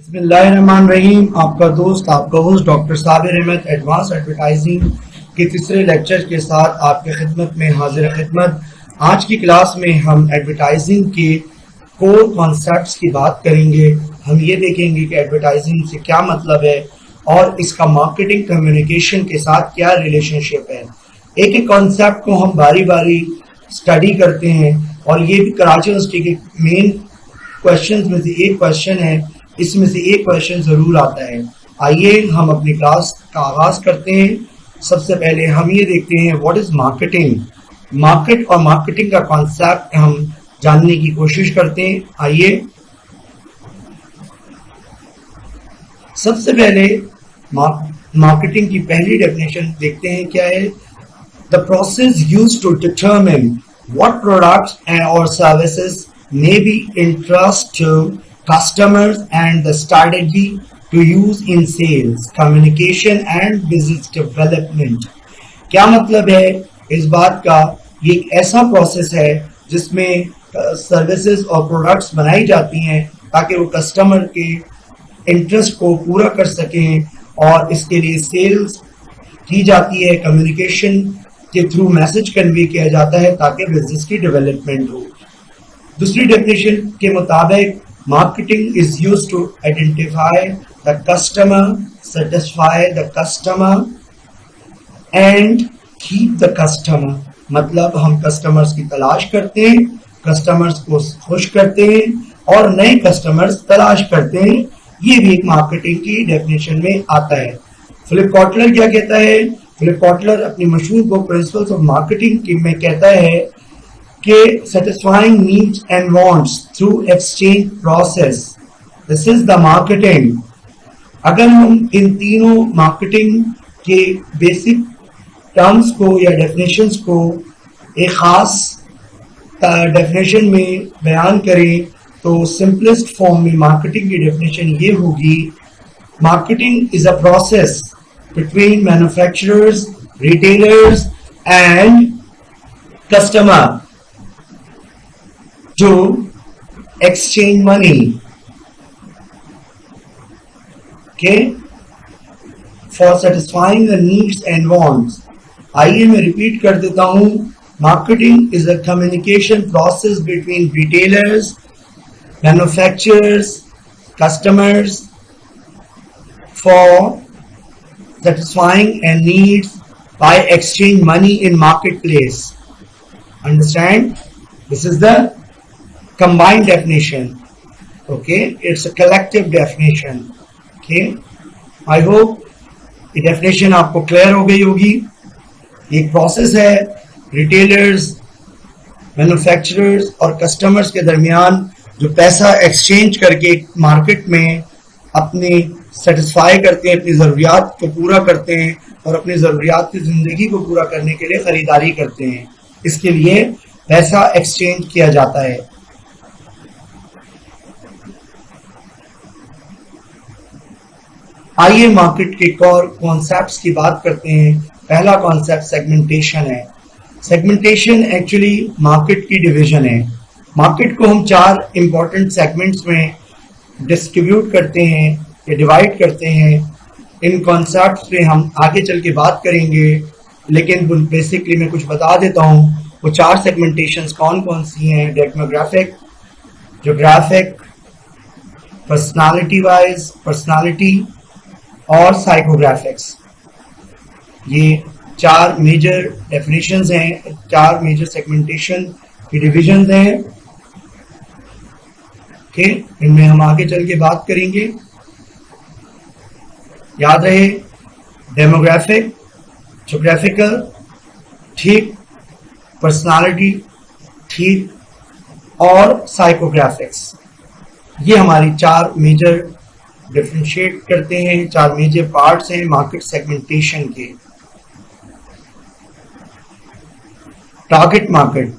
बिस्मिल्लाहिर्रहमानिर्रहीम। आपका दोस्त आपका host doctor Sabir Ahmed advance advertising के तीसरे लेक्चर के साथ आपके खिदमत में हाजिर खिदमत। आज की क्लास में हम एडवर्टाइजिंग के कोर कॉन्सेप्ट्स की बात करेंगे। हम ये देखेंगे कि एडवर्टाइजिंग से क्या मतलब है और इसका मार्केटिंग कम्युनिकेशन के साथ क्या रिलेशनशिप है। एक एक कॉन्सेप्ट को हम बारी बारी स्टडी करते हैं और ये भी कराची यूनिवर्सिटी के मेन क्वेश्चंस में से एक क्वेश्चन है, इसमें से एक क्वेश्चन जरूर आता है। आइए हम अपनी क्लास का आगाज करते हैं। सबसे पहले हम ये देखते हैं व्हाट इज मार्केटिंग। मार्केट और मार्केटिंग का कॉन्सेप्ट हम जानने की कोशिश करते हैं। आइए सबसे पहले मार्केटिंग की पहली डेफिनेशन देखते हैं क्या है। The process used to determine what products और services may be interest to customers and the strategy to use in sales, communication and business development। क्या मतलब है इस बात का? ये एक ऐसा प्रोसेस है जिसमें सर्विसेज और प्रोडक्ट्स बनाई जाती हैं ताकि वो कस्टमर के इंटरेस्ट को पूरा कर सकें और इसके लिए सेल्स की जाती है, कम्युनिकेशन के थ्रू मैसेज कन्वे किया जाता है ताकि बिजनेस की डेवलपमेंट हो। दूसरी डेफिनेशन के मुताबिक marketing is used to identify the customer, satisfy the customer and keep the customer. मतलब हम कस्टमर्स की तलाश करते हैं, कस्टमर्स को खुश करते हैं और नए कस्टमर्स तलाश करते हैं। ये भी एक मार्केटिंग की डेफिनेशन में आता है। फिलिप कॉटलर क्या कहता है? फिलिप कॉटलर अपनी मशहूर बुक प्रिंसिपल्स ऑफ मार्केटिंग में कहता है कि satisfying needs and wants through exchange process, this is the marketing। अगर हम इन तीनों मार्केटिंग के बेसिक टर्म्स को या डेफिनेशंस को एक खास डेफिनेशन में बयान करें तो सिंपलेस्ट फॉर्म में मार्केटिंग की डेफिनेशन ये होगी। Marketing is a process between manufacturers, retailers and customer to exchange money, okay, for satisfying the needs and wants। आइए मैं रिपीट कर देता हूँ। Marketing is a communication process between retailers, manufacturers, customers for satisfying and needs by exchange money in marketplace। Understand? This is the combined definition, okay, it's a collective definition, okay। I hope ये definition आपको clear हो गई होगी। एक process है retailers, manufacturers और customers के दरमियान जो पैसा एक्सचेंज करके मार्केट में अपनी सेटिस्फाई करते हैं, अपनी ज़रूरियात को पूरा करते हैं और अपनी ज़रूरियात की ज़िंदगी को पूरा करने के लिए ख़रीदारी करते हैं। इसके लिए पैसा एक्सचेंज किया जाता है। आइए मार्केट के कोर कॉन्सेप्ट्स की बात करते हैं। पहला कॉन्सेप्ट सेगमेंटेशन है। सेगमेंटेशन एक्चुअली मार्केट की डिवीजन है। मार्केट को हम 4 इंपॉर्टेंट सेगमेंट्स में डिस्ट्रीब्यूट करते हैं या डिवाइड करते हैं। इन कॉन्सेप्ट्स पे हम आगे चल के बात करेंगे, लेकिन बेसिकली मैं कुछ बता देता हूँ। वो 4 सेगमेंटेशंस कौन कौन सी हैं? डेमोग्राफिक, ज्योग्राफिक, पर्सनालिटी और साइकोग्राफिक्स। ये 4 मेजर डेफिनेशंस हैं, 4 मेजर सेगमेंटेशन की डिविजन्स हैं, ओके। इनमें हम आगे चल के बात करेंगे। याद रहे, डेमोग्राफिक, ज्योग्राफिकल ठीक, पर्सनालिटी ठीक और साइकोग्राफिक्स। ये हमारी 4 मेजर डिफरेंशिएट करते हैं, 4 मेजर पार्ट्स हैं मार्केट सेगमेंटेशन के। टारगेट मार्केट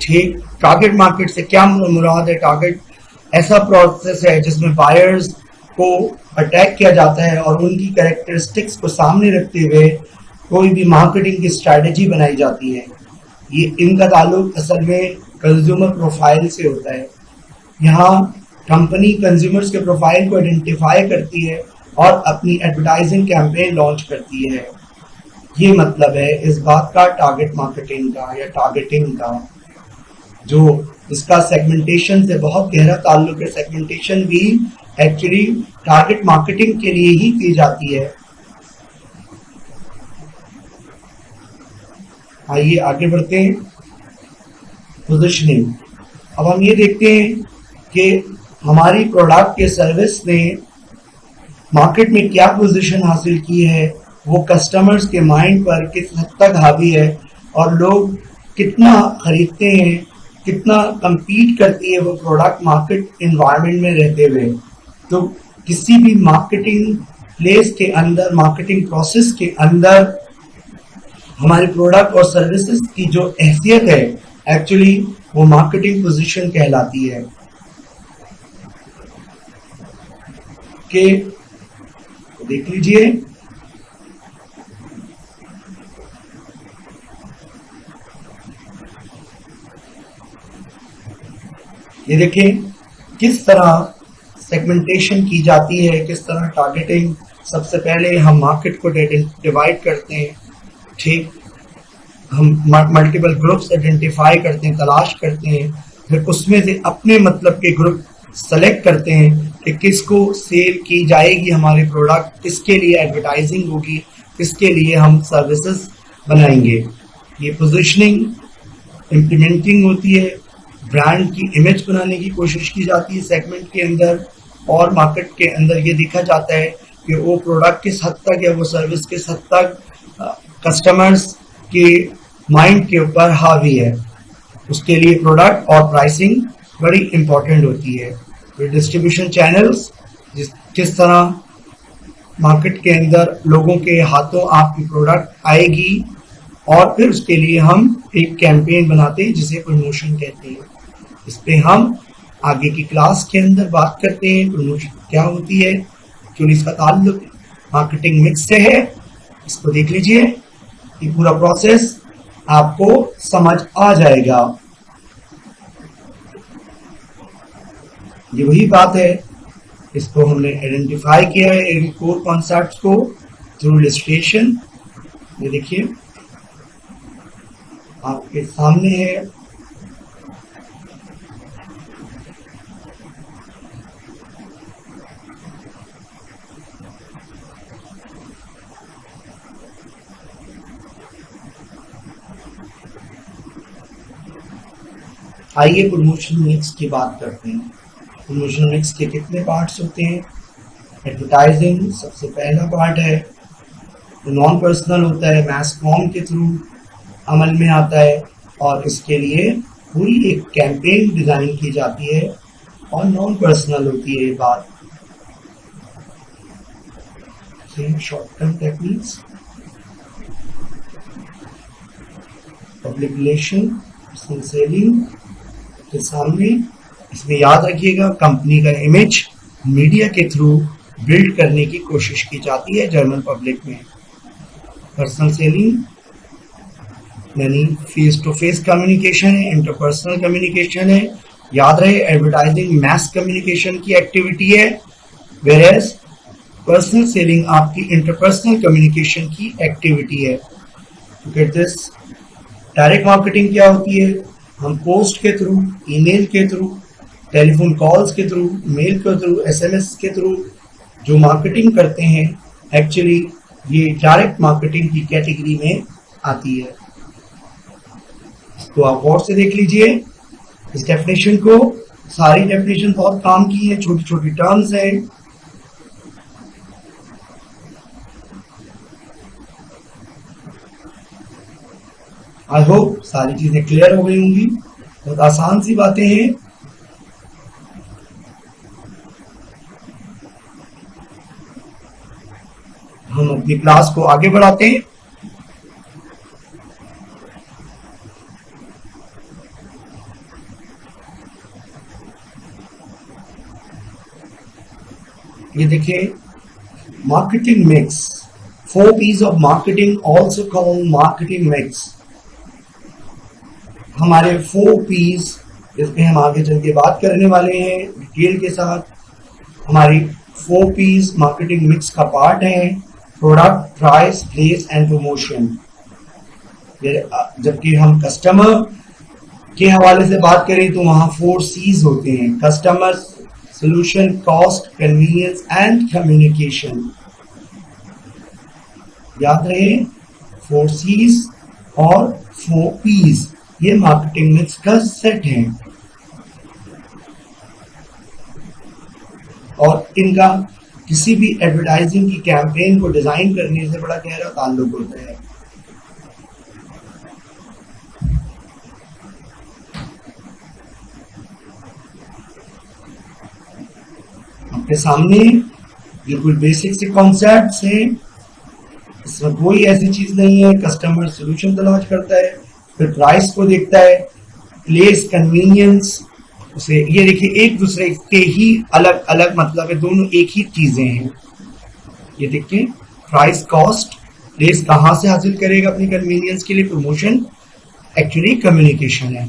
ठीक। टारगेट मार्केट से क्या मुराद है? टारगेट ऐसा प्रोसेस है जिसमें बायर्स को अटैक किया जाता है और उनकी कैरेक्टरिस्टिक्स को सामने रखते हुए कोई भी मार्केटिंग की स्ट्रैटेजी बनाई जाती है। ये इनका ताल्लुक असल में कंज्यूमर प्रोफाइल से होता है। यहाँ कंपनी कंज्यूमर्स के प्रोफाइल को आइडेंटिफाई करती है और अपनी एडवर्टाइजिंग कैंपेन लॉन्च करती है। ये मतलब है इस बात का टारगेट मार्केटिंग का या टारगेटिंग का, जो इसका सेगमेंटेशन से बहुत गहरा ताल्लुक है। सेगमेंटेशन भी एक्चुअली टारगेट मार्केटिंग के लिए ही की जाती है। आइए आगे बढ़ते हैं। पोजिशनिंग, अब हम ये देखते हैं कि हमारी प्रोडक्ट या सर्विस ने मार्केट में क्या पोजीशन हासिल की है, वो कस्टमर्स के माइंड पर किस हद तक हावी है और लोग कितना खरीदते हैं, कितना compete करती है वो प्रोडक्ट मार्केट इन्वायरमेंट में रहते हुए। तो किसी भी मार्केटिंग प्लेस के अंदर, मार्केटिंग प्रोसेस के अंदर हमारे प्रोडक्ट और सर्विसेज की जो हैसियत है एक्चुअली वो मार्केटिंग पोजीशन कहलाती है। कि देख लीजिए, ये देखें किस तरह सेगमेंटेशन की जाती है, किस तरह टारगेटिंग। सबसे पहले हम मार्केट को डिवाइड करते हैं, ठीक, हम मल्टीपल ग्रुप्स आइडेंटिफाई करते हैं, तलाश करते हैं, फिर उसमें से अपने मतलब के ग्रुप सेलेक्ट करते हैं कि किसको सेल की जाएगी हमारे प्रोडक्ट, किसके लिए एडवर्टाइजिंग होगी, किसके लिए हम सर्विसेज बनाएंगे। ये पोजीशनिंग इम्प्लीमेंटिंग होती है, ब्रांड की इमेज बनाने की कोशिश की जाती है सेगमेंट के अंदर, और मार्केट के अंदर ये देखा जाता है कि वो प्रोडक्ट किस हद तक या वो सर्विस किस हद तक कस्टमर्स के माइंड के ऊपर हावी है। उसके लिए प्रोडक्ट और प्राइसिंग बड़ी इंपॉर्टेंट होती है। फिर डिस्ट्रीब्यूशन चैनल्स, किस तरह मार्केट के अंदर लोगों के हाथों आपकी प्रोडक्ट आएगी, और फिर उसके लिए हम एक कैंपेन बनाते हैं जिसे प्रमोशन कहते हैं। इस पे हम आगे की क्लास के अंदर बात करते हैं प्रमोशन क्या होती है, क्योंकि इसका ताल्लुक मार्केटिंग मिक्स से है। इसको देख लीजिए, ये पूरा प्रोसेस आपको समझ आ जाएगा। ये वही बात है, इसको हमने आइडेंटिफाई किया है इन कोर कॉन्सेप्ट्स को थ्रू इलस्ट्रेशन। ये देखिए आपके सामने है। आइए प्रमोशन मिक्स की बात करते हैं। प्रमोशन मिक्स के कितने पार्ट्स होते हैं? एडवर्टाइजिंग सबसे पहला पार्ट है, नॉन पर्सनल होता है, मैस कॉम के थ्रू अमल में आता है, और इसके लिए पूरी एक कैंपेन डिजाइन की जाती है, और नॉन पर्सनल होती है ये बात। Short term techniques, public relation, personal selling के सामने। इसमें याद रखिएगा कंपनी का इमेज मीडिया के थ्रू बिल्ड करने की कोशिश की जाती है जनरल पब्लिक में। पर्सनल सेलिंग यानी फेस टू फेस कम्युनिकेशन है, इंटरपर्सनल कम्युनिकेशन है। याद रहे एडवर्टाइजिंग मैस कम्युनिकेशन की एक्टिविटी है, वेयरएज पर्सनल सेलिंग आपकी इंटरपर्सनल कम्युनिकेशन की एक्टिविटी है। Get this. डायरेक्ट मार्केटिंग क्या होती है? हम पोस्ट के थ्रू, ईमेल के थ्रू, टेलीफोन कॉल्स के थ्रू, मेल के थ्रू, एसएमएस के थ्रू जो मार्केटिंग करते हैं, एक्चुअली ये डायरेक्ट मार्केटिंग की कैटेगरी में आती है। तो आप गौर से देख लीजिए इस डेफिनेशन को। सारी डेफिनेशन बहुत काम की है, छोटी छोटी टर्म्स हैं। आई होप सारी चीजें क्लियर हो गई होंगी। बहुत आसान सी बातें हैं। हम अपनी क्लास को आगे बढ़ाते हैं। ये देखिए marketing mix, 4 P's of marketing, also called marketing mix. हमारे 4 P's इसमें हम आगे चल के बात करने वाले हैं डिटेल के साथ। हमारी 4 P's मार्केटिंग मिक्स का पार्ट है, product, price, place and promotion. जबकि हम कस्टमर के हवाले से बात करें तो वहां 4 C's होते हैं, customer, solution, cost, convenience and communication. याद रहे 4 C's और 4 P's, ये मार्केटिंग मिक्स का सेट है और इनका किसी भी एडवर्टाइजिंग की कैंपेन को डिजाइन करने से बड़ा गहरा ताल्लुक होता है। आपके सामने बिल्कुल बेसिक से कॉन्सेप्ट्स हैं, इसमें कोई ऐसी चीज नहीं है। कस्टमर सॉल्यूशन तलाश करता है, फिर प्राइस को देखता है, प्लेस, कन्वीनियंस, उसे ये देखिए एक दूसरे के ही अलग अलग मतलब है, दोनों एक ही चीजें हैं। ये देखिए प्राइस, कॉस्ट, प्लेस कहां से हासिल करेगा अपनी कन्वीनियंस के लिए, प्रमोशन एक्चुअली कम्युनिकेशन है।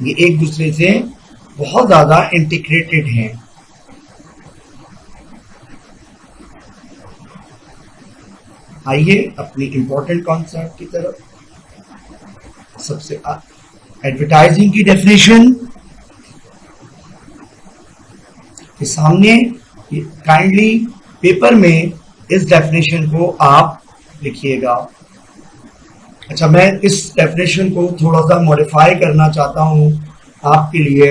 ये एक दूसरे से बहुत ज्यादा इंटीग्रेटेड हैं। आइए अपनी इंपॉर्टेंट कॉन्सेप्ट की तरफ। सबसे एडवर्टाइजिंग की डेफिनेशन के सामने काइंडली पेपर में इस डेफिनेशन को आप लिखिएगा। अच्छा, मैं इस डेफिनेशन को थोड़ा सा मॉडिफाई करना चाहता हूं आपके लिए।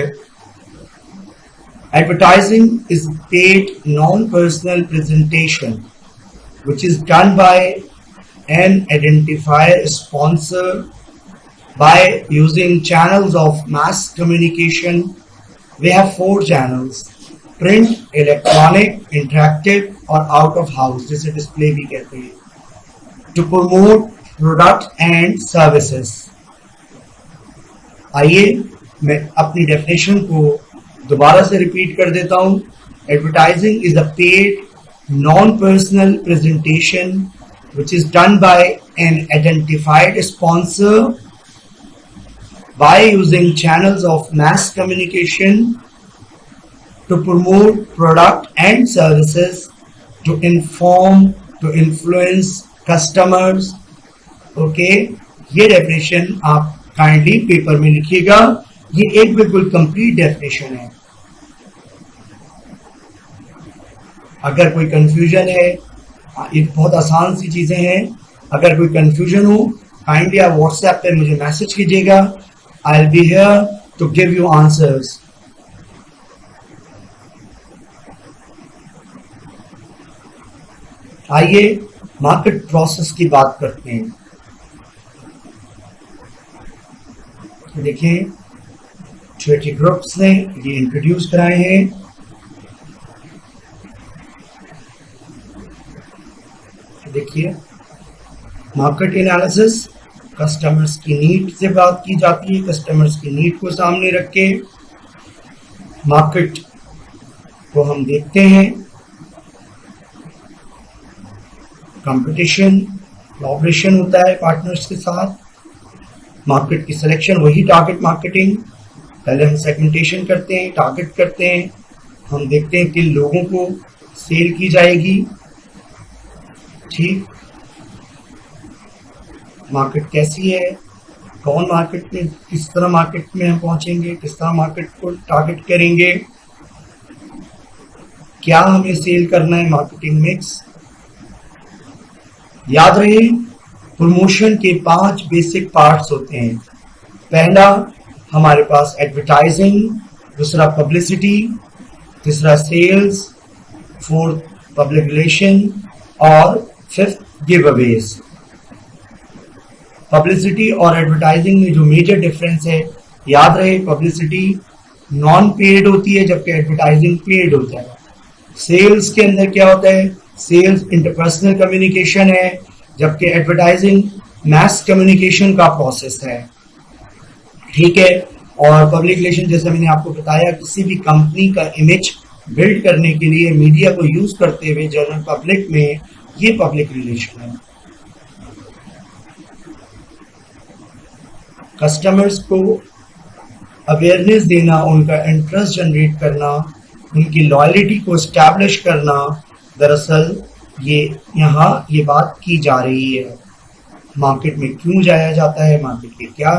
Advertising is paid non personal presentation which is done by an identifier sponsor by using channels of mass communication. We have 4 channels: print, electronic, interactive और out of house, जिसे display भी कहते हैं, to promote product and services. आइए मैं अपनी definition को दोबारा से रिपीट कर देता हूं। Advertising is a paid non-personal presentation which is done by an identified sponsor by using channels of mass communication to promote product and services, to inform, to influence customers. Okay, ये definition आप kindly paper में लिखिएगा। ये एक बिल्कुल complete definition है। अगर कोई कंफ्यूजन है, ये बहुत आसान सी चीजें हैं, अगर कोई कंफ्यूजन हो काइंडली आप व्हाट्सएप पे मुझे मैसेज कीजिएगा। I will be here to give you answers. आइए मार्केट प्रोसेस की बात करते हैं। देखिए छोटे ग्रुप्स ने ये इंट्रोड्यूस कराए हैं। देखिए मार्केट एनालिसिस, कस्टमर्स की नीड से बात की जाती है। कस्टमर्स की नीड को सामने रख के मार्केट को हम देखते हैं। कंपटीशन, कोलैबोरेशन होता है पार्टनर्स के साथ। मार्केट की सिलेक्शन, वही टारगेट मार्केटिंग। पहले हम सेगमेंटेशन करते हैं, टारगेट करते हैं, हम देखते हैं किन लोगों को सेल की जाएगी। ठीक, मार्केट कैसी है, कौन मार्केट में, किस तरह मार्केट में हम पहुंचेंगे, किस तरह मार्केट को टारगेट करेंगे, क्या हमें सेल करना है, मार्केटिंग मिक्स। याद रहे प्रमोशन के 5 बेसिक पार्ट्स होते हैं। पहला हमारे पास एडवर्टाइजिंग, दूसरा पब्लिसिटी, तीसरा सेल्स, फोर्थ पब्लिक रिलेशन और फिफ्थ गिव अवेज। पब्लिसिटी और एडवर्टाइजिंग में जो मेजर डिफरेंस है, याद रहे पब्लिसिटी नॉन पेड होती है जबकि एडवर्टाइजिंग पेड होता है। सेल्स के अंदर क्या होता है, सेल्स इंटरपर्सनल कम्युनिकेशन है जबकि एडवर्टाइजिंग मैस कम्युनिकेशन का प्रोसेस है। ठीक है, और पब्लिक रिलेशन जैसे मैंने आपको बताया, किसी भी कंपनी का इमेज बिल्ड करने के लिए मीडिया को यूज करते हुए जनरल पब्लिक में, ये पब्लिक रिलेशन है। कस्टमर्स को अवेयरनेस देना, उनका इंटरेस्ट जनरेट करना, उनकी लॉयल्टी को एस्टैब्लिश करना, दरअसल ये यहाँ ये बात की जा रही है। मार्केट में क्यों जाया जाता है, मार्केट के क्या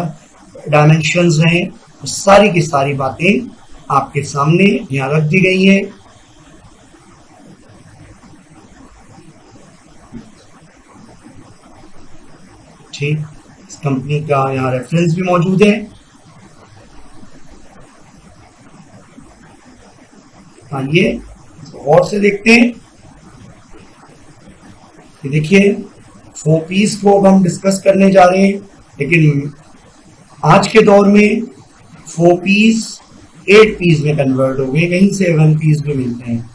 डायमेंशंस हैं, सारी की सारी बातें आपके सामने यहाँ रख दी गई हैं। ठीक, इस कंपनी का यहाँ रेफरेंस भी मौजूद है। आइए और से देखते हैं। ये देखिए 4 पीस को अब हम डिस्कस करने जा रहे हैं, लेकिन आज के दौर में 4 पीस 8 पीस में कन्वर्ट हो गए, कहीं 7 पीस भी मिलते हैं।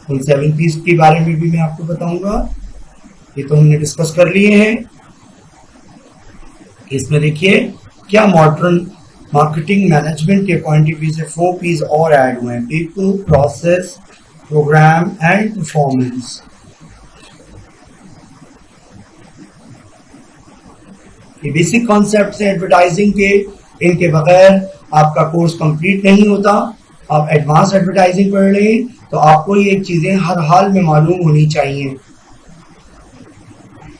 उन 7 पीस के बारे में भी मैं आपको बताऊंगा। ये तो हमने डिस्कस कर लिए हैं। इसमें देखिए क्या मॉडर्न मार्केटिंग मैनेजमेंट के पॉइंट ऑफ व्यू से 4 पीस और ऐड हुए हैं: people, process, programme and performance. ये बेसिक कॉन्सेप्ट है एडवर्टाइजिंग के, इनके बगैर आपका कोर्स कंप्लीट नहीं होता। आप एडवांस एडवर्टाइजिंग पढ़ लें तो आपको ये चीजें हर हाल में मालूम होनी चाहिए।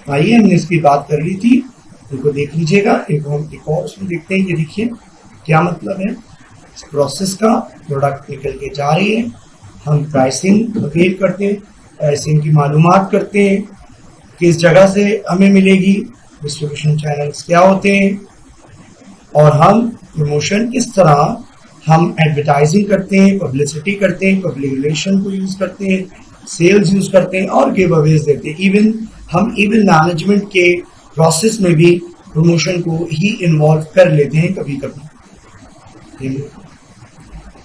आइए, हमने इसकी बात कर ली थी, इनको देख लीजिएगा। एक और उसमें देखते हैं। ये देखिए क्या मतलब है इस प्रोसेस का। प्रोडक्ट निकल के जा रही है, हम प्राइसिंग वेट करते हैं, प्राइसिंग की मालूमात करते हैं, किस जगह से हमें मिलेगी, डिस्ट्रीब्यूशन चैनल्स क्या होते हैं, और हम प्रमोशन किस तरह हम एडवर्टाइजिंग करते हैं, पब्लिसिटी करते हैं, पब्लिक रिलेशन को यूज करते हैं, सेल्स यूज करते हैं और गिव अवेज देते हैं। इवन हम मैनेजमेंट के प्रोसेस में भी प्रमोशन को ही इन्वॉल्व कर लेते हैं कभी कभी।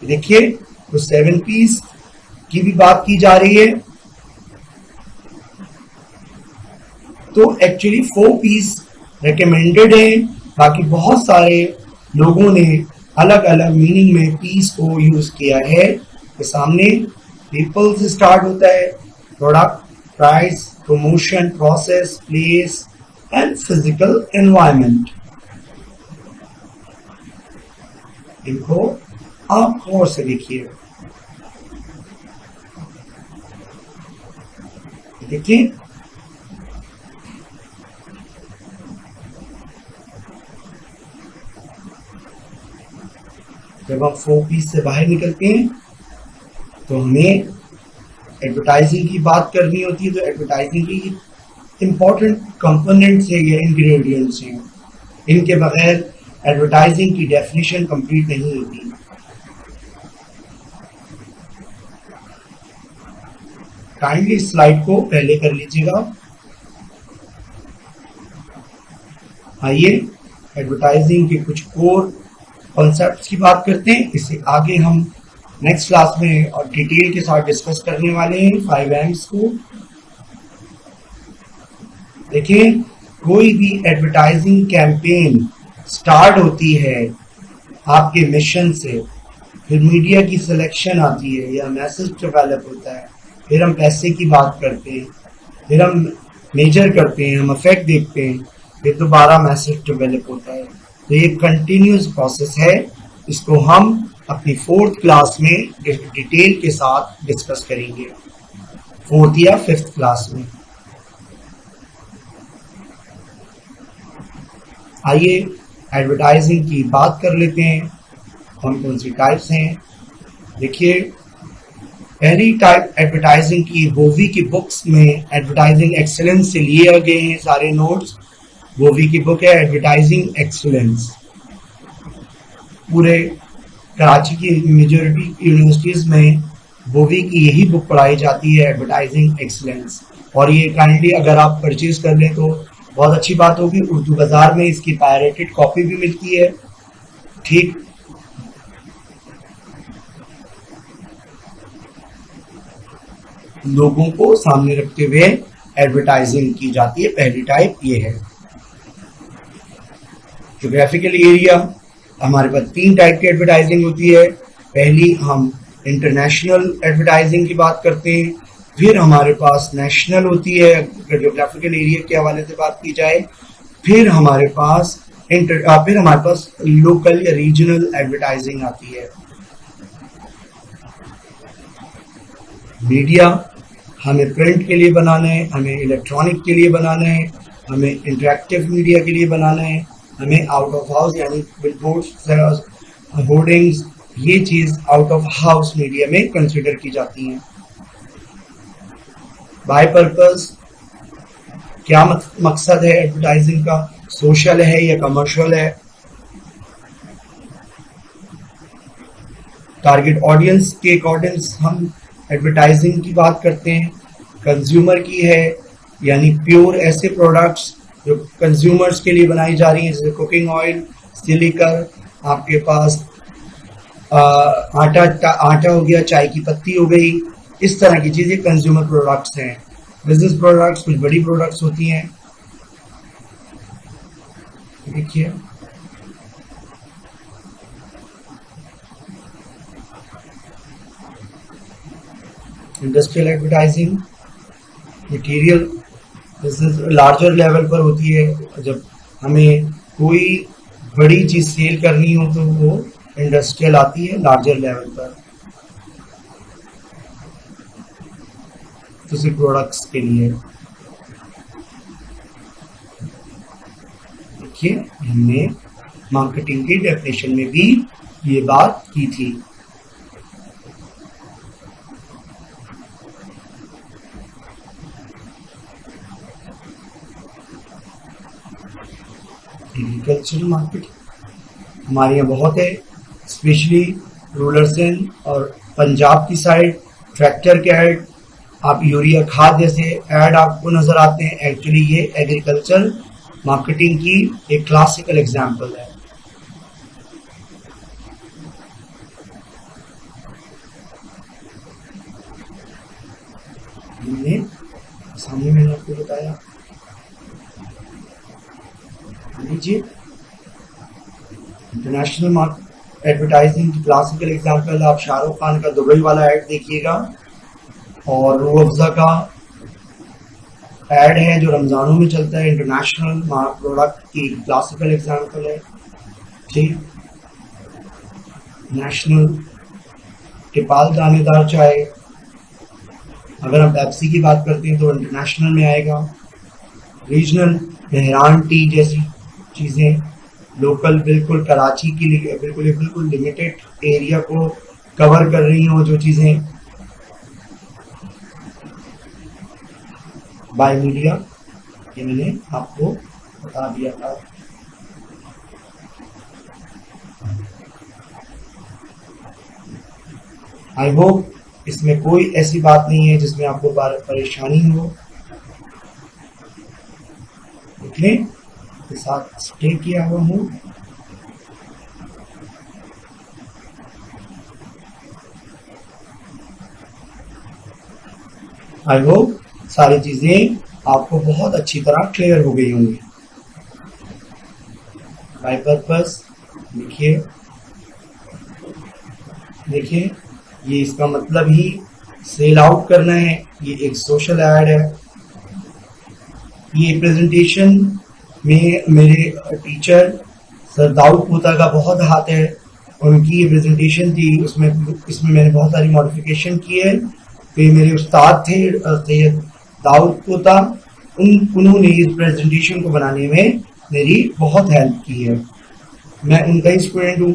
देखिए तो 7 पीस की भी बात की जा रही है। तो एक्चुअली 4 पीस रिकमेंडेड है, बाकी बहुत सारे लोगों ने अलग अलग मीनिंग में पीस को यूज किया है। तो सामने पीपल से स्टार्ट होता है, product, price, promotion, process, place and physical environment. इनको आप और से देखिए। देखिए जब आप 4 पीस से बाहर निकलते हैं तो हमें एडवर्टाइजिंग की बात करनी होती है। तो एडवर्टाइजिंग की इंपॉर्टेंट कंपोनेंट्स है या इंग्रेडिएंट्स हैं, इनके बगैर एडवर्टाइजिंग की डेफिनेशन कंप्लीट नहीं होती। काइंडली स्लाइड को पहले कर लीजिएगा। आइए एडवर्टाइजिंग के कुछ कोर कॉन्सेप्ट्स की बात करते हैं। इससे आगे हम नेक्स्ट क्लास में और डिटेल के साथ डिस्कस करने वाले हैं 5 M's को। देखिए कोई भी एडवर्टाइजिंग कैंपेन स्टार्ट होती है आपके मिशन से, फिर मीडिया की सिलेक्शन आती है या मैसेज डेवलप होता है, फिर हम पैसे की बात करते हैं, फिर हम मेजर करते हैं, हम इफेक्ट देखते हैं, फिर दोबारा मैसेज डेवलप होता है। तो ये कंटिन्यूस प्रोसेस है। इसको हम अपनी 4th क्लास में डिटेल के साथ डिस्कस करेंगे, 4th या 5th क्लास में। आइए एडवर्टाइजिंग की बात कर लेते हैं, कौन कौन सी टाइप्स हैं। देखिए पहली टाइप एडवर्टाइजिंग की बोवी की बुक्स में एडवर्टाइजिंग एक्सीलेंस से लिए गए हैं सारे नोट्स। बोवी की बुक है एडवर्टाइजिंग एक्सीलेंस। पूरे कराची की मेजॉरिटी यूनिवर्सिटीज में बोवी की यही बुक पढ़ाई जाती है, एडवर्टाइजिंग एक्सीलेंस। और ये काइंडली अगर आप परचेज कर लें तो बहुत अच्छी बात होगी। उर्दू बाजार में इसकी पायरेटेड कॉपी भी मिलती है। ठीक, लोगों को सामने रखते हुए एडवर्टाइजिंग की जाती है। पहली टाइप ये है। ज्योग्राफिकल एरिया, हमारे पास 3 टाइप की एडवर्टाइजिंग होती है। पहली हम इंटरनेशनल एडवर्टाइजिंग की बात करते हैं, फिर हमारे पास नेशनल होती है। अगर ज्योग्राफिकल एरिया के हवाले से बात की जाए फिर हमारे पास लोकल या रीजनल एडवर्टाइजिंग आती है। मीडिया हमें प्रिंट के लिए बनाना है, हमें इलेक्ट्रॉनिक के लिए बनाना है, हमें इंटरेक्टिव मीडिया के लिए बनाना है, हमें आउट ऑफ हाउस यानी बिलबोर्ड्स, होर्डिंग्स, ये चीज आउट ऑफ हाउस मीडिया में कंसिडर की जाती हैं। बाय पर्पस क्या मकसद है एडवर्टाइजिंग का, सोशल है या कमर्शियल है, टारगेट ऑडियंस के अकॉर्डिंग हम एडवर्टाइजिंग की बात करते हैं, कंज्यूमर की है यानी प्योर ऐसे प्रोडक्ट्स जो कंज्यूमर्स के लिए बनाई जा रही हैं, जैसे कुकिंग ऑयल से लेकर आपके पास आटा हो गया, चाय की पत्ती हो गई, इस तरह की चीजें कंज्यूमर प्रोडक्ट्स हैं। बिजनेस प्रोडक्ट्स कुछ बड़ी प्रोडक्ट्स होती हैं। देखिए industrial advertising material business larger level पर होती है। जब हमें कोई बड़ी चीज सेल करनी हो तो वो इंडस्ट्रियल आती है लार्जर लेवल पर, दूसरे प्रोडक्ट्स के लिए। देखिए हमने मार्केटिंग की डेफिनेशन में भी ये बात की थी। एग्रीकल्चरल मार्केट हमारे यहाँ बहुत है, स्पेशली रूरल और पंजाब की साइड ट्रैक्टर के ऐड, आप यूरिया खाद जैसे ऐड आपको नजर आते हैं। एक्चुअली ये एग्रीकल्चर मार्केटिंग की एक क्लासिकल एग्जांपल है। मैंने सामने मैंने आपको बताया, लीजिए इंटरनेशनल एडवर्टाइजिंग की क्लासिकल एग्जांपल आप शाहरुख खान का दुबई वाला ऐड देखिएगा, और रूह अफ़ज़ा का ऐड है जो रमजानों में चलता है, इंटरनेशनल प्रोडक्ट की क्लासिकल एग्जांपल है। ठीक, नेशनल टिपाल दानेदार चाय, अगर हम पेप्सी की बात करते हैं तो इंटरनेशनल में आएगा। रीजनल मेहरान टी जैसी चीजें, लोकल बिल्कुल कराची के लिए बिल्कुल लिमिटेड एरिया को कवर कर रही हो जो चीजें। बाय मीडिया ये मैंने आपको बता दिया था। आई होप इसमें कोई ऐसी बात नहीं है जिसमें आपको परेशानी हो। ओके, के साथ स्टे किया हुआ हूँ। आई होप सारी चीजें आपको बहुत अच्छी तरह क्लियर हो गई होंगी। बाय पर्पस देखिए ये इसका मतलब ही सेल आउट करना है। ये एक सोशल ऐड है। ये प्रेजेंटेशन में मेरे टीचर सर दाऊद पोता का बहुत हाथ है। उनकी ये प्रेजेंटेशन थी, इसमें मैंने बहुत सारी मॉडिफिकेशन की है। तो ये मेरे उस्ताद थे सैयद दाऊद पोता, उन्होंने इस प्रेजेंटेशन को बनाने में मेरी बहुत हेल्प की है। मैं उनका ही स्टूडेंट हूँ।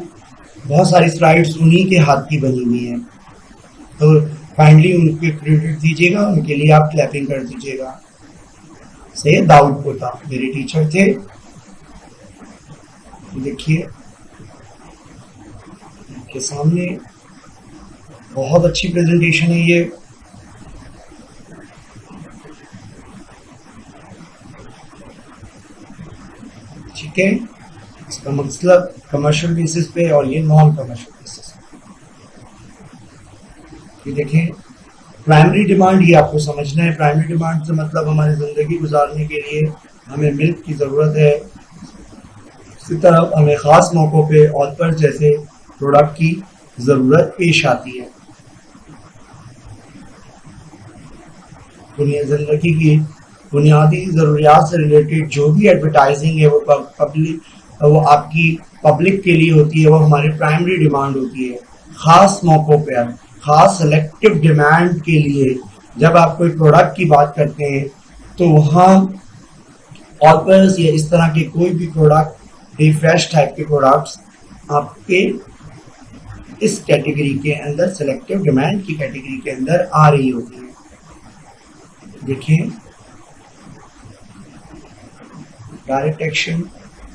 बहुत सारी स्लाइड्स उन्हीं के हाथ की बनी हुई हैं, तो काइंडली उनके क्रेडिट दीजिएगा, उनके लिए आप क्लैपिंग कर दीजिएगा। सैयद दाऊद पोता मेरे टीचर थे। देखिए आपके सामने बहुत अच्छी प्रेजेंटेशन है ये। ठीक है, इसका मतलब कमर्शियल बेसिस पे और ये नॉन कमर्शियल बेसिस पे। देखें प्राइमरी डिमांड, ये आपको समझना है। प्राइमरी डिमांड से मतलब हमारी जिंदगी गुजारने के लिए हमें मिल्क की जरूरत है। इसी तरह हमें खास मौकों पे ऑथर जैसे प्रोडक्ट की जरूरत पेश आती है। दुनिया जिंदगी की बुनियादी ज़रूरियात से रिलेटेड जो भी एडवर्टाइजिंग है वो आपकी पब्लिक के लिए होती है, वो हमारी प्राइमरी डिमांड होती है। ख़ास मौक़ों पर, ख़ास सेलेक्टिव डिमांड के लिए जब आप कोई प्रोडक्ट की बात करते हैं तो वहाँ ऑफर्स या इस तरह के कोई भी प्रोडक्ट, रिफ्रेश टाइप के प्रोडक्ट्स आपके इस कैटेगरी के अंदर, सेलेक्टिव डिमांड की कैटेगरी के अंदर आ रही होती है। देखिए डायरेक्ट एक्शन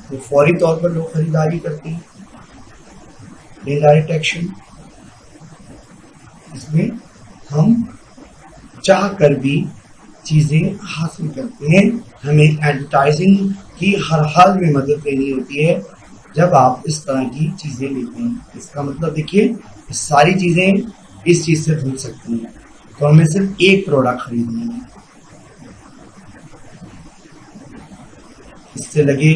तो फौरी तौर पर लोग खरीदारी करते हैं। इनडायरेक्ट एक्शन इसमें हम चाह कर भी चीज़ें हासिल करते हैं। हमें एडवर्टाइजिंग की हर हाल में मदद लेनी होती है जब आप इस तरह की चीज़ें लेते हैं। इसका मतलब देखिए सारी चीज़ें इस चीज़ से मिल सकती हैं, तो हमें सिर्फ एक प्रोडक्ट खरीदना है। इससे लगे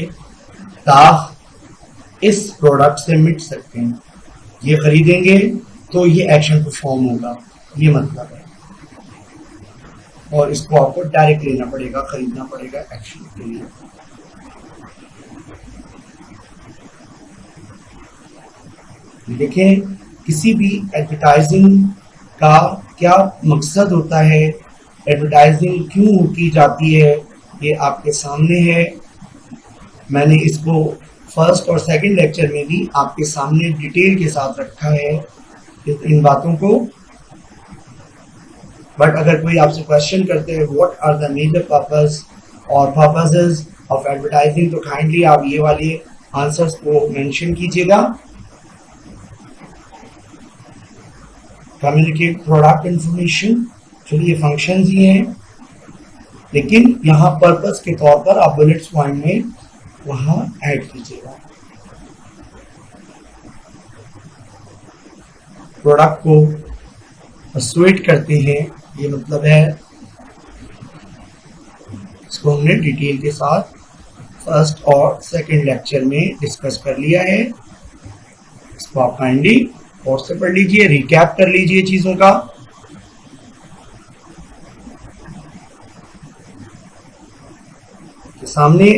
दाग इस प्रोडक्ट से मिट सकते हैं। ये खरीदेंगे तो ये एक्शन परफॉर्म होगा, ये मतलब है। और इसको आपको डायरेक्ट लेना पड़ेगा, खरीदना पड़ेगा एक्शन के लिए। देखें किसी भी एडवर्टाइजिंग का क्या मकसद होता है, एडवर्टाइजिंग क्यों की जाती है, ये आपके सामने है। मैंने इसको फर्स्ट और सेकंड लेक्चर में भी आपके सामने डिटेल के साथ रखा है इन बातों को। बट अगर कोई आपसे क्वेश्चन करते हैं what are the major purpose और पर्पसेस ऑफ एडवर्टाइजिंग, तो काइंडली आप ये वाले आंसर्स को मेंशन कीजिएगा। कम्युनिकेट प्रोडक्ट इंफॉर्मेशन, चलिए फंक्शंस ही हैं, लेकिन यहाँ पर्पस के तौर पर आप बुलेट्स पॉइंट में वहाँ ऐड कीजिएगा। प्रोडक्ट को परसुएट करते हैं, ये मतलब है इसको हमने डिटेल के साथ फर्स्ट और सेकंड लेक्चर में डिस्कस कर लिया है। इसको आप काइंडली और से पढ़ लीजिए, रिकैप कर लीजिए चीजों का। सामने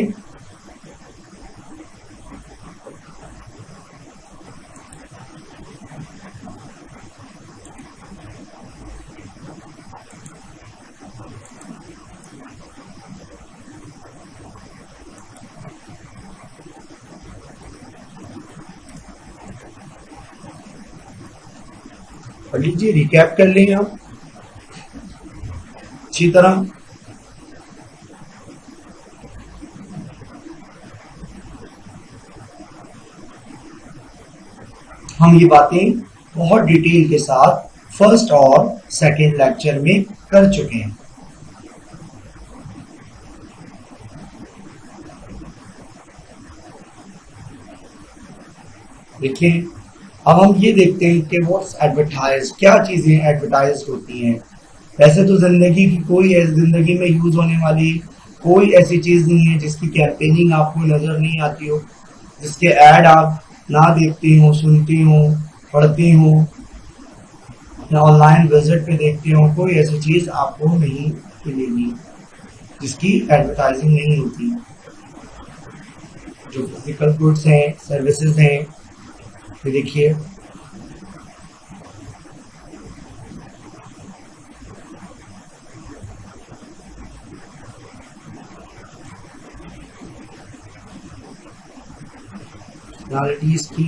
पढ़ लीजिए, रिकैप कर लेंगे आप अच्छी तरह। हम ये बातें बहुत डिटेल के साथ फर्स्ट और सेकंड लेक्चर में कर चुके हैं। देखिए अब हम ये देखते हैं कि व्हाट्स एडवर्टाइज, क्या चीजें एडवर्टाइज होती हैं। वैसे तो जिंदगी की कोई जिंदगी में यूज होने वाली कोई ऐसी चीज नहीं है जिसकी कैंपेनिंग आपको नजर नहीं आती हो, जिसके ऐड आप ना देखते हो, सुनते हो, पढ़ते हो या ऑनलाइन विजिट पे देखते हो। कोई ऐसी चीज आपको नहीं मिलेगी जिसकी एडवर्टाइजिंग नहीं होती। जो फिजिकल गुड्स हैं, सर्विसेज हैं, तो देखिए पर्सनालिटीज की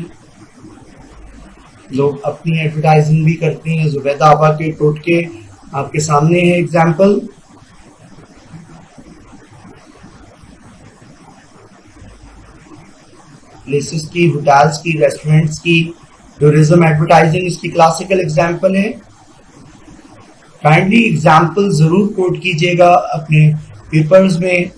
लोग अपनी एडवर्टाइजिंग भी करते हैं। जुबैदा आबा के टोटके आपके सामने है एग्जाम्पल। प्लेसेस की, होटल्स की, रेस्टोरेंट्स की, टूरिज्म एडवर्टाइजिंग इसकी क्लासिकल एग्जाम्पल है। काइंडली एग्जाम्पल जरूर कोट कीजिएगा अपने पेपर्स में।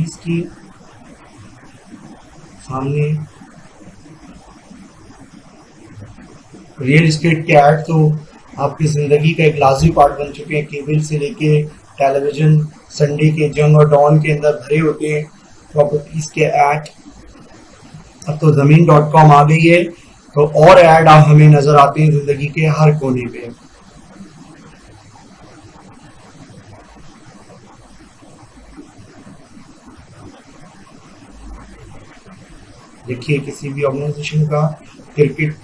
इसकी सामने रियल एस्टेट के ऐड तो आपकी जिंदगी का एक लाजमी पार्ट बन चुके हैं। केबल से लेके टेलीविजन, संडे के जंग और डॉन के अंदर भरे होते हैं प्रॉपर्टीज के ऐड। अब तो ज़मीन.com आ गई है, तो और ऐड हमें नजर आते हैं जिंदगी के हर कोने पे। देखिए किसी भी ऑर्गेनाइजेशन का क्रिकेट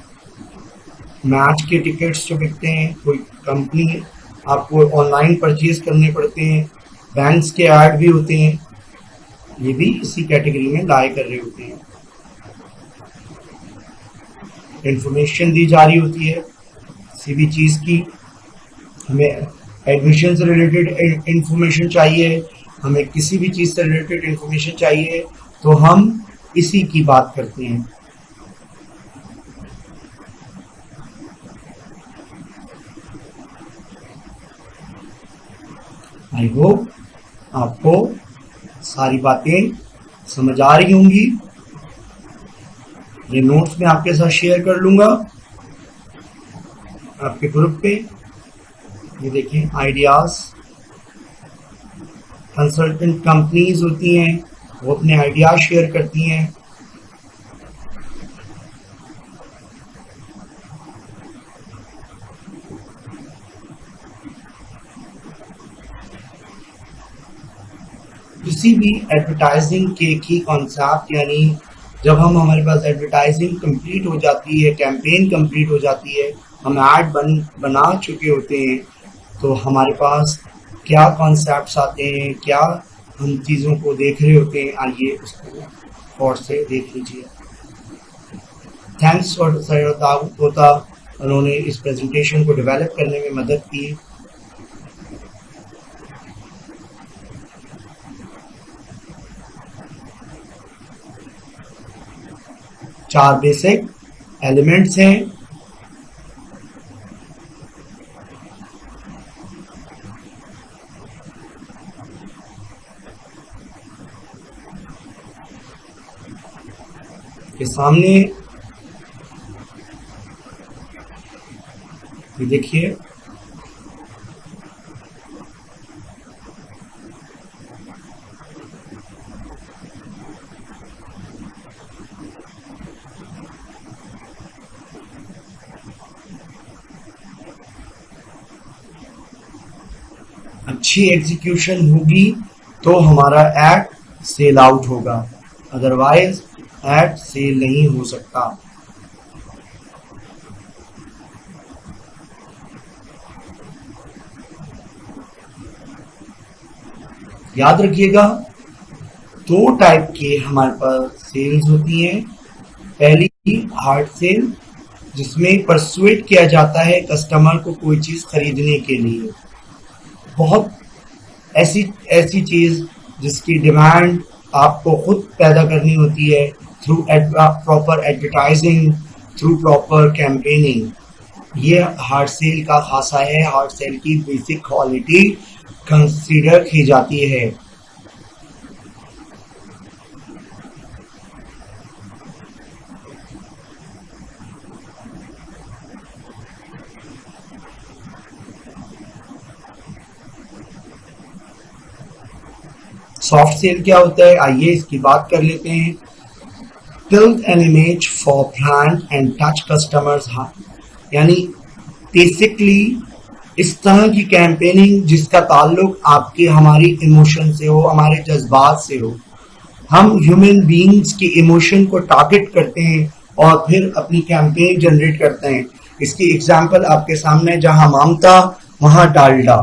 मैच के टिकट्स जो बिकते हैं, कोई कंपनी आपको ऑनलाइन परचेज करने पड़ते हैं, बैंक्स के ऐड भी होते हैं, ये भी इसी कैटेगरी में लाए कर रहे होते हैं। इंफॉर्मेशन दी जा रही होती है किसी भी चीज की, हमें एडमिशन से रिलेटेड इंफॉर्मेशन चाहिए, हमें किसी भी चीज से रिलेटेड इंफॉर्मेशन चाहिए, तो हम इसी की बात करते हैं। आई होप आपको सारी बातें समझ आ रही होंगी। ये नोट्स मैं आपके साथ शेयर कर लूंगा आपके ग्रुप पे। ये देखिए आइडियाज, कंसल्टेंट कंपनीज होती हैं, वो अपने आइडियाज शेयर करती हैं। किसी भी एडवर्टाइजिंग के की कॉन्सेप्ट, यानी जब हमारे पास एडवर्टाइजिंग कंप्लीट हो जाती है, कैंपेन कंप्लीट हो जाती है, हम ऐड बना चुके होते हैं, तो हमारे पास क्या कॉन्सेप्ट्स आते हैं, क्या हम चीज़ों को देख रहे होते हैं, आइए उसको और से देख लीजिए। थैंक्स फॉर सैयद तोता, उन्होंने इस प्रेजेंटेशन को डेवलप करने में मदद की। चार बेसिक एलिमेंट्स हैं। के सामने ये देखिए, अच्छी एग्जीक्यूशन होगी तो हमारा एड सेल आउट होगा, अदरवाइज एड सेल नहीं हो सकता। याद रखिएगा, दो टाइप के हमारे पास सेल्स होती हैं। पहली हार्ड सेल, जिसमें परसुएट किया जाता है कस्टमर को कोई चीज खरीदने के लिए, बहुत ऐसी ऐसी चीज जिसकी डिमांड आपको खुद पैदा करनी होती है through proper advertising, through proper campaigning. ये हार्ड सेल का खासा है, हार्ड सेल की बेसिक क्वालिटी कंसीडर की जाती है। सॉफ्ट सेल क्या होता है, आइए इसकी बात कर लेते हैं। Build an image for brand and touch customers heart, यानी बेसिकली इस तरह की कैंपेनिंग जिसका ताल्लुक आपके हमारी इमोशन से हो, हमारे जज्बात से हो। हम ह्यूमन बीइंग्स के इमोशन को टारगेट करते हैं और फिर अपनी कैंपेन जनरेट करते हैं। इसकी एग्जांपल आपके सामने, जहां ममता वहां डालडा,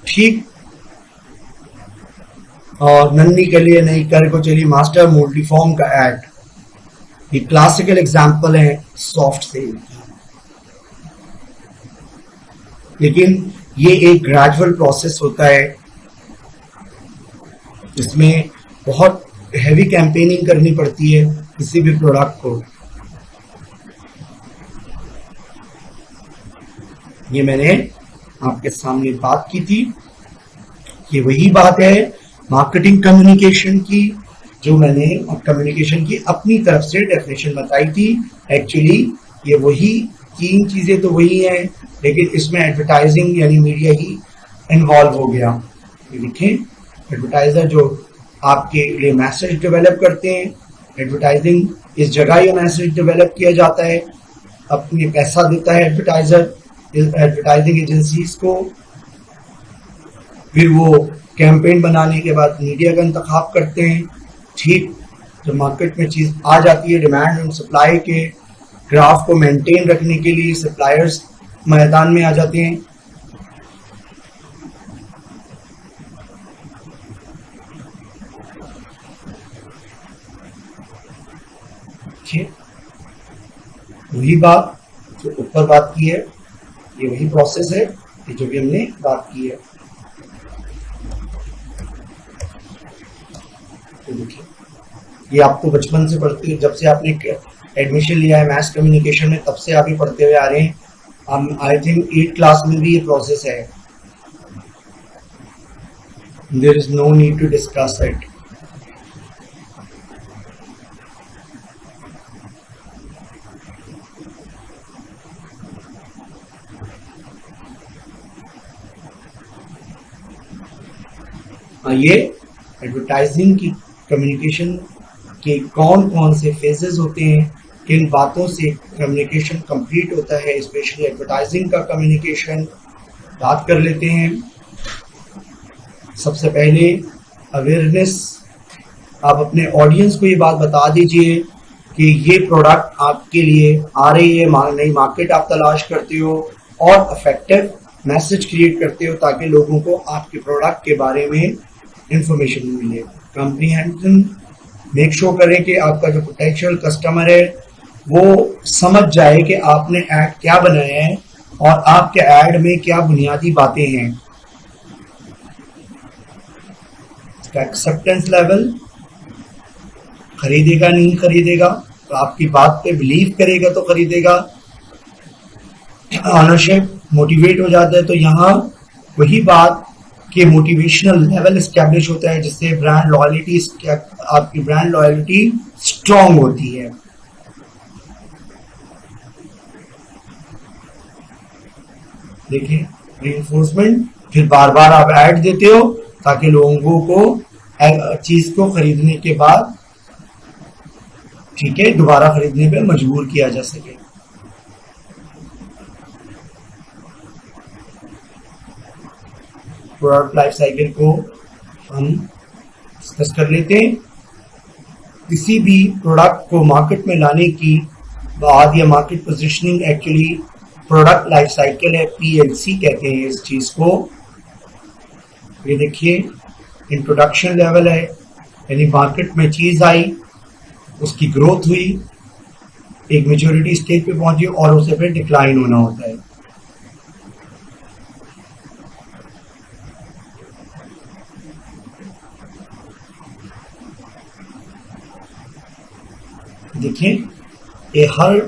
ठीक। और नन्ही के लिए नहीं कर को चली मास्टर मोल्टीफॉर्म का एड, ये क्लासिकल एग्जांपल है सॉफ्ट सेल। लेकिन ये एक ग्रेजुअल प्रोसेस होता है, जिसमें बहुत हैवी कैंपेनिंग करनी पड़ती है किसी भी प्रोडक्ट को। ये मैंने आपके सामने बात की थी, ये वही बात है मार्केटिंग कम्युनिकेशन की, जो मैंने कम्युनिकेशन की अपनी तरफ से डेफिनेशन बताई थी। एक्चुअली ये वही तीन चीजें तो वही हैं, लेकिन इसमें एडवर्टाइजिंग यानी मीडिया ही इन्वॉल्व हो गया। ये देखें, एडवर्टाइजर जो आपके लिए मैसेज डेवलप करते हैं, एडवर्टाइजिंग इस जगह ये मैसेज डेवलप किया जाता है, अपने पैसा देता है एडवर्टाइजर एडवर्टाइजिंग एजेंसीज को, फिर वो कैंपेन बनाने के बाद मीडिया का इंतखाब करते हैं। ठीक जब मार्केट में चीज आ जाती है, डिमांड एंड सप्लाई के ग्राफ को मेंटेन रखने के लिए सप्लायर्स मैदान में आ जाते हैं। वही बात जो ऊपर बात की है, ये वही प्रोसेस है कि जो भी हमने बात की है। तो देखिए, ये आप तो बचपन से पढ़ते हो, जब से आपने एडमिशन लिया है मैथ्स कम्युनिकेशन में, तब से आप ही पढ़ते हुए आ रहे हैं। हम आई थिंक 8th क्लास में भी ये प्रोसेस है। There is no need to discuss it. ये एडवर्टाइजिंग की कम्युनिकेशन के कौन कौन से फेजेस होते हैं, किन बातों से कम्युनिकेशन कंप्लीट होता है, स्पेशली एडवर्टाइजिंग का कम्युनिकेशन बात कर लेते हैं। सबसे पहले अवेयरनेस, आप अपने ऑडियंस को ये बात बता दीजिए कि ये प्रोडक्ट आपके लिए आ रही है, नई मार्केट आप तलाश करते हो, और इफेक्टिव मैसेज क्रिएट करते हो ताकि लोगों को आपके प्रोडक्ट के बारे में इंफॉर्मेशन मिले। कॉम्प्रिहेंशन, मेक श्योर करें कि आपका जो पोटेंशियल कस्टमर है वो समझ जाए कि आपने ऐड क्या बनाया है और आपके ऐड में क्या बुनियादी बातें हैं। इसका एक्सेप्टेंस लेवल, खरीदेगा नहीं खरीदेगा, तो आपकी बात पे बिलीव करेगा तो खरीदेगा। ऑनरशिप, मोटिवेट हो जाता है, तो यहाँ वही बात कि मोटिवेशनल लेवल एस्टैब्लिश होता है जिससे ब्रांड लॉयल्टी, आपकी ब्रांड लॉयल्टी स्ट्रांग होती है। देखिए, रिइंफोर्समेंट, फिर बार बार आप ऐड देते हो ताकि लोगों को चीज को खरीदने के बाद, ठीक है, दोबारा खरीदने पे मजबूर किया जा सके। प्रोडक्ट लाइफ साइकिल को हम डिस्कस कर लेते हैं। किसी भी प्रोडक्ट को मार्केट में लाने की बाद या market positioning actually product life cycle है, PLC कहते हैं इस चीज को। ये देखिए, इंट्रोडक्शन लेवल है, यानी मार्केट में चीज आई, उसकी ग्रोथ हुई, एक मेच्योरिटी स्टेज पे पहुंची और उसे फिर डिक्लाइन होना होता है। देखिए, ये हर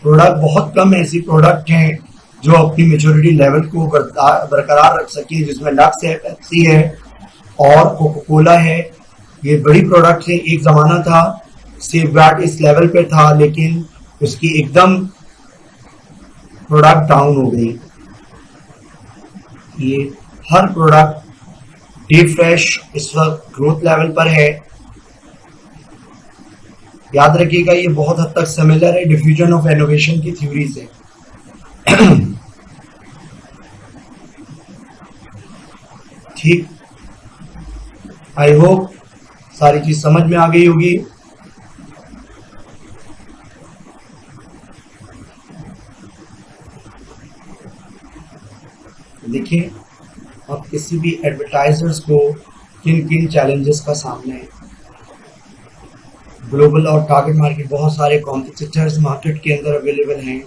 प्रोडक्ट, बहुत कम ऐसी प्रोडक्ट हैं जो अपनी मेच्योरिटी लेवल को बरकरार रख सके, जिसमें लक्स है, पेप्सी है और कोका कोला है। ये बड़ी प्रोडक्ट है। एक जमाना था सेफगार्ड इस लेवल पे था, लेकिन उसकी एकदम प्रोडक्ट डाउन हो गई। ये हर प्रोडक्ट डे फ्रेश इस वक्त ग्रोथ लेवल पर है। याद रखिएगा, ये बहुत हद तक सिमिलर है डिफ्यूजन ऑफ इनोवेशन की थ्योरी से। ठीक, आई होप सारी चीज समझ में आ गई होगी। देखिए, अब किसी भी एडवर्टाइजर्स को किन किन चैलेंजेस का सामना है। ग्लोबल और टारगेट मार्केट, बहुत सारे कॉम्पिटिटर्स मार्केट के अंदर अवेलेबल हैं।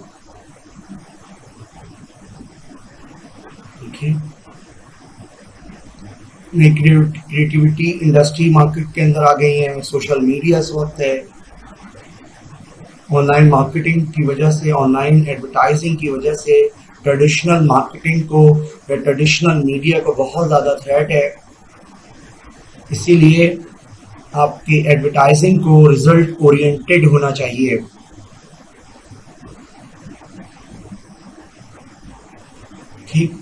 देखिए, क्रिएटिविटी इंडस्ट्री मार्केट के अंदर आ गई है। सोशल मीडिया इस वक्त है। ऑनलाइन मार्केटिंग की वजह से, ऑनलाइन एडवर्टाइजिंग की वजह से ट्रेडिशनल मार्केटिंग को या ट्रेडिशनल मीडिया को बहुत ज़्यादा थ्रेट है। इसीलिए आपकी एडवर्टाइजिंग को रिजल्ट ओरिएंटेड होना चाहिए। ठीक,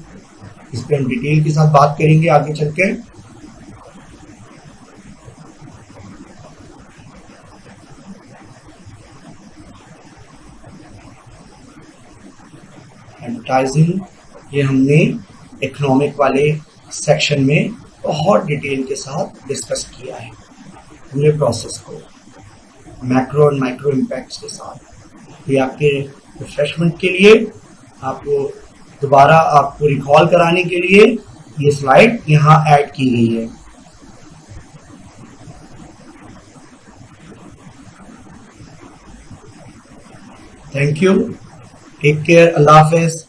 इस पर हम डिटेल के साथ बात करेंगे आगे चल के। एडवर्टाइजिंग, ये हमने इकोनॉमिक वाले सेक्शन में बहुत डिटेल के साथ डिस्कस किया है पूरे प्रोसेस को, मैक्रो और माइक्रो इम्पैक्ट्स के साथ। ये आपके रिफ्रेशमेंट के लिए, आपको दोबारा आपको रिकॉल कराने के लिए ये स्लाइड यहाँ ऐड की गई है। थैंक यू, टेक केयर, अल्लाह हाफिज।